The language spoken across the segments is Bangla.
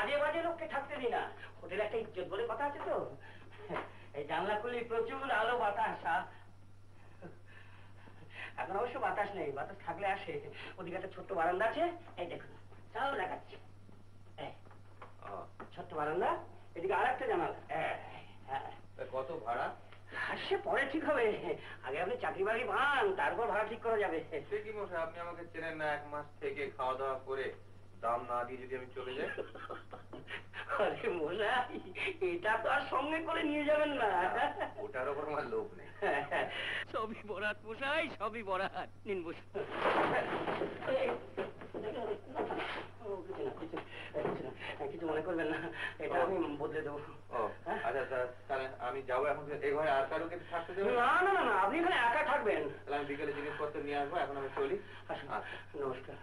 আজে বাজে লোককে থাকতে দি না। হোটেলে একটা ইজ্জত বলে কথা আছে তো। এই জানলা খুললে প্রচুর আলো বাতাস। এখন অবশ্য বাতাস নেই, বাতাস থাকলে আসে। ওদিকে একটা ছোট্ট বারান্দা আছে, এই দেখুন চাও দেখাচ্ছি। ছোট্ট বারান্দা, এদিকে আর একটা জানালা। কত ভাড়া? সে পরে ঠিক হবে, আগে আপনি চাকরি বাকরি পান, তারপর ভাড়া ঠিক করা যাবে। সে কি মশাই, আপনি আমাকে চেনেন না? 1 মাস থেকে খাওয়া দাওয়া করে দাম না দিয়ে যদি আমি চলে যাই? আরে মশাই, এটা তো আর সঙ্গে করে নিয়ে যাবেন না। ওটার ওপর আমার লোভ নেই। সবই বরাত মশাই, সবই বরাত। নিন বসুন। কিছু মনে করবেন না, এটা আমি বদলে দেবো। আচ্ছা, তাহলে আমি যাবো এখন। এই ঘরে আর কারো কিছু থাকতে দেবো? না না না, আপনি এখানে একা থাকবেন। তাহলে আমি বিকেলে জিনিসপত্র নিয়ে আসবো, এখন আমি চলি। আচ্ছা, নমস্কার।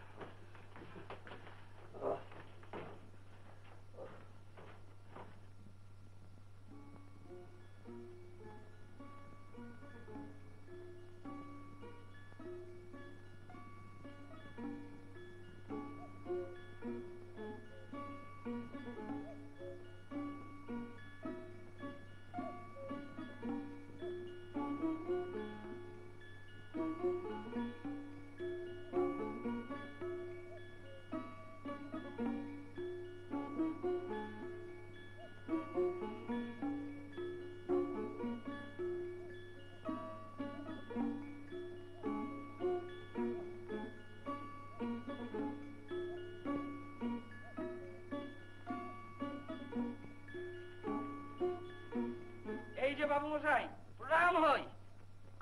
এই যে বাবু মশাই, প্রণাম হই।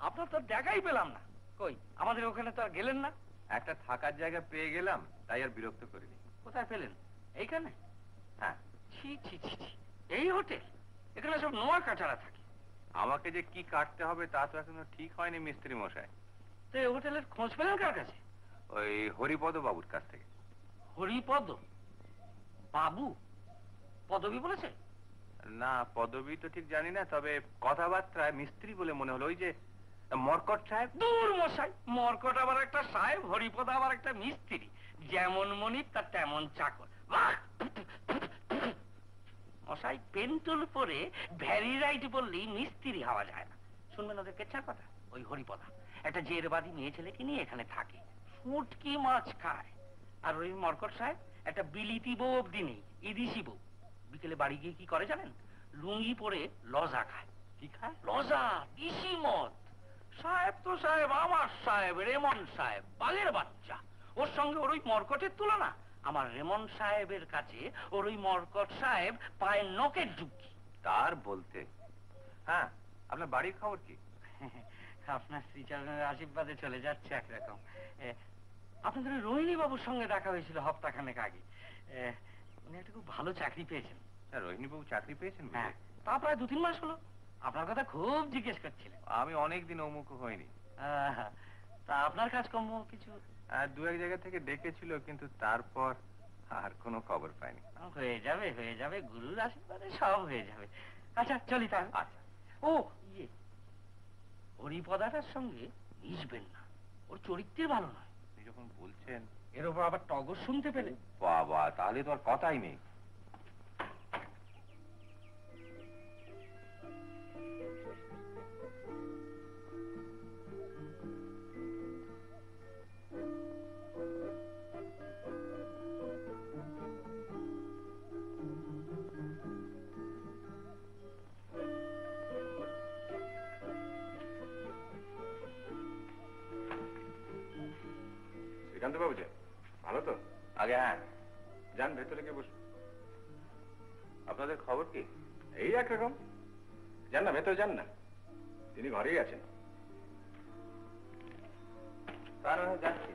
আপনার তো দেখাই পেলাম না। কই, আমাদের ওখানে তো আর গেলেন না। একটা থাকার জায়গা পেয়ে গেলাম, তাই আর বিরক্ত করিনি। কোথায় পেলেন? এইখানে? হ্যাঁ। ছি ছি ছি, এই হোটেল? এখানে সব নোয়া কাটারা থাকে। আমাকে যে কি কাটতে হবে তা তো এখনো ঠিক হয়নি মিস্ত্রি মশাই। তো এই হোটেলের খোঁজ পেলেন কার কাছে? ওই হরিপদ বাবুর কাছ থেকে। হরিপদ বাবু পদবী বলেছে? না, পদবী তো ঠিক জানি না, তবে কথাবার্তায় মিস্ত্রি বলে মনে হলো। ওই যে মরকট সাহেব। দূর মশাই, মরকট আবার একটা সাহেব, হরিপদ আবার একটা মিস্ত্রি। যেমন মনিব তার তেমন চাকর। মশাই, পেন্টুল পরে ভ্যারি রাইট বললেই মিস্ত্রি হওয়া যায় না। শুনবেন ওদের কেচ্ছার কথা? ওই হরিপদা একটা জেরবাদী মেয়ে ছেলেকে নিয়ে এখানে থাকে, শুটকি মাছ খায়। আর ওই মরকট সাহেব একটা বিলিতি বউ অব্দি নেই, ইদিশি বউ। বিকেলে বাড়ি গিয়ে কি করে জানেন? লুঙ্গি পরে লজা খায়। কি খায়? লজা, দিশি মদ। সাহেব তো সাহেব, আমার সাহেব রেমন সাহেব, বাঘের বাচ্চা। ওর সঙ্গে ওর ওই মরকটের তুলনা? আমার রেমন সাহেবের কাছে ওর ওই মরকট সাহেব পায়ের নখের যুক্তি। তার বলতে। হ্যাঁ, আপনার বাড়ির খবর কি? আপনার শ্রীচরণের আশীর্বাদে চলে যাচ্ছে একরকম। আপনাদের রোহিণী বাবুর সঙ্গে দেখা হয়েছিল হপ্তাখানেক আগে। উনি একটা খুব ভালো চাকরি পেয়েছেন। রোহিণী বাবু চাকরি পেয়েছেন? হ্যাঁ, তা প্রায় 2-3 মাস হলো। আপনার কথা খুব জিজ্ঞেস করছিলেন। আমি অনেকদিন অমুখ হয়নি। তা আপনার কাজকর্ম কিছু? 2-1 জায়গা থেকে ডেকেছিল, কিন্তু তারপর আর কোনো খবর পাইনি। হয়ে যাবে, হয়ে যাবে, গুরুর আশীর্বাদে সব হয়ে যাবে। আচ্ছা চলি তাহলে। আচ্ছা। ও ইয়ে, হরিপদাটার সঙ্গে মিশবেন না, ওর চরিত্রের ভালো নয়। আপনি যখন বলছেন। এর উপর আবার টগর শুনতে পেলে? বাবা, তাহলে তো আর কথাই নেই। শ্রীকান্ত বাবু যে ভালো তো? আগে হ্যাঁ, যান ভেতরে গিয়ে বসুন। আপনাদের খবর কি? এই একরকম। যান না, ভেতরে যান না, তিনি ঘরেই আছেন। তা না হয় যাচ্ছি,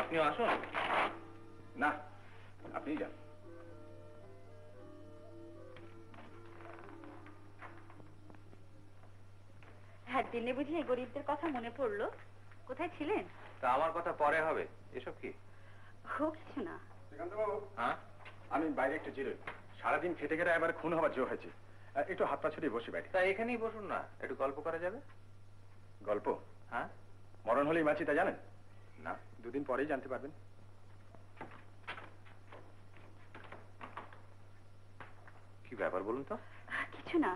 আপনিও আসুন। না, আপনি যান। হ্যাঁ, দিনে বুঝি এই গরিবদের কথা মনে পড়লো? কোথায় ছিলেন? তা আমার কথা পরে হবে, এসব কি? ও কিছু না। শ্রীকান্ত বাবু, হ্যাঁ, আমি বাইরে একটু জিরোই। সারাদিন খেটে খেটে এবার খুন হওয়ার জো হয়েছে। একটু হাত পা ছড়িয়ে বসি বাইরে। তা এখানেই বসুন না, একটু গল্প করা যাবে। গল্প? হ্যাঁ। মরণ হলেই বাঁচি তা জানেন? না। 2 দিন পরেই জানতে পারবেন। ব্যাপার বলুন তো? কিছু না।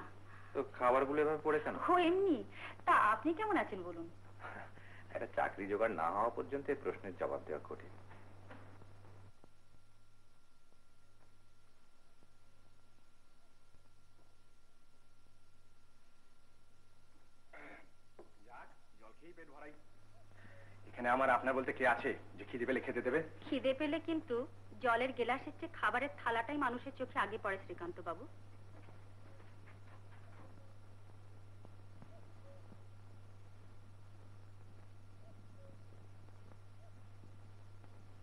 তো খাবারগুলো এভাবে পড়ে কেন? ও এমনি। তা আপনি কেমন আছেন বলুন? একটা চাকরি জোগাড় না হওয়া পর্যন্ত এই প্রশ্নের জবাব দেওয়া কঠিন। জল খেয়েই পেট ভরাই। এখানে আমার আপনার বলতে কে আছে যে খিদে পেলে খেতে দেবে? খিদে পেলে কিন্তু জলের গেলাসের চেয়ে খাবারের থালাটাই মানুষের চোখে আগে পড়ে শ্রীকান্ত বাবু।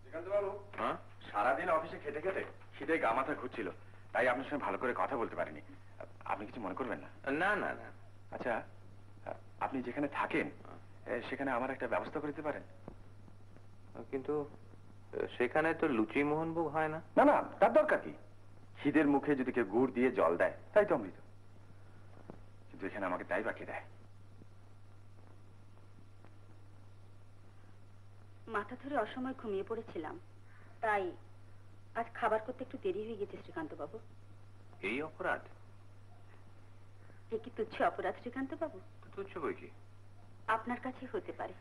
শ্রীকান্ত বাবু, হ্যাঁ? সারাদিন অফিসে খেটে খেটে খিদে গা মাথা ঘুরছিল, তাই আপনার সঙ্গে ভালো করে কথা বলতে পারিনি। আপনি কিছু মনে করবেন না? না না না। আচ্ছা, আপনি যেখানে থাকেন সেখানে আমার একটা ব্যবস্থা করে দিতে পারেন? কিন্তু সেখানে তো লুচি মোহনভোগ হয় না। না না, তার দরকার কি? খিদের মুখে যদি কেউ গুড় দিয়ে জল দেয় তাই তো অমৃত। কিন্তু এখানে আমাকে তাই বাকি দেয়। মাথা ধরে অসময় ঘুমিয়ে পড়েছিলাম, তাই আজ খাবার করতে একটু দেরি হয়ে গেছে শ্রীকান্ত বাবু। এই অপরাধ? এ কি তুচ্ছ অপরাধ শ্রীকান্ত বাবু? তুচ্ছ বই কি? আপনার কাছে হতে পারে,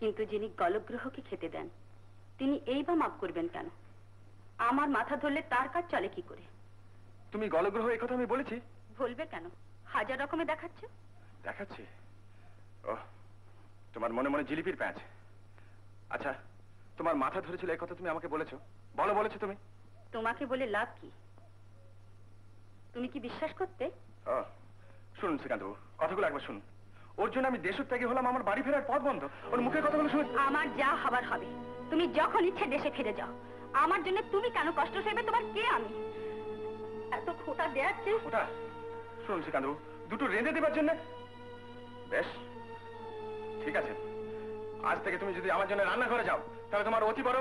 কিন্তু যিনি গলগ্রহকে খেতে দেন তিনি এই বা মাপ করবেন কেন? আমার মাথা ধরলে তার কাজ চলে কি করে? তুমি গলগ্রহ এই কথা আমি বলেছি? বলবে কেন? হাজার রকমে দেখাচ্ছ। দেখাচ্ছি? ও, তোমার মনে মনে জিলিপির প্যাঁচ। আচ্ছা, তোমার মাথা ধরেছিল এই কথা তুমি আমাকে বলেছো? বলেছো তুমি? তোমাকে বলে লাভ কি? তুমি কি বিশ্বাস করতে? ও, শুনুন শ্রীকান্তবাবু, কথাগুলো একবার শুনুন। ওর জন্য আমি দেশত্যাগী হলাম, আমার বাড়ি ফেরার পথ বন্ধ। ওর মুখের কথাগুলো শুনে আমার যা হবার হবে। তুমি যখন ইচ্ছে দেশে ফিরে যাও। আমার জন্য তুমি কেন কষ্ট সইবে? তোমার কে আমি? এত খোটা দেয়াচ্ছে। ওটা শুনুন শ্রীকান্তবাবু, দুটো রেঁধে দেবার জন্য। বেশ, ঠিক আছে, আজ থেকে তুমি যদি আমার জন্য রান্না করে যাও তাহলে তোমার অতি বড়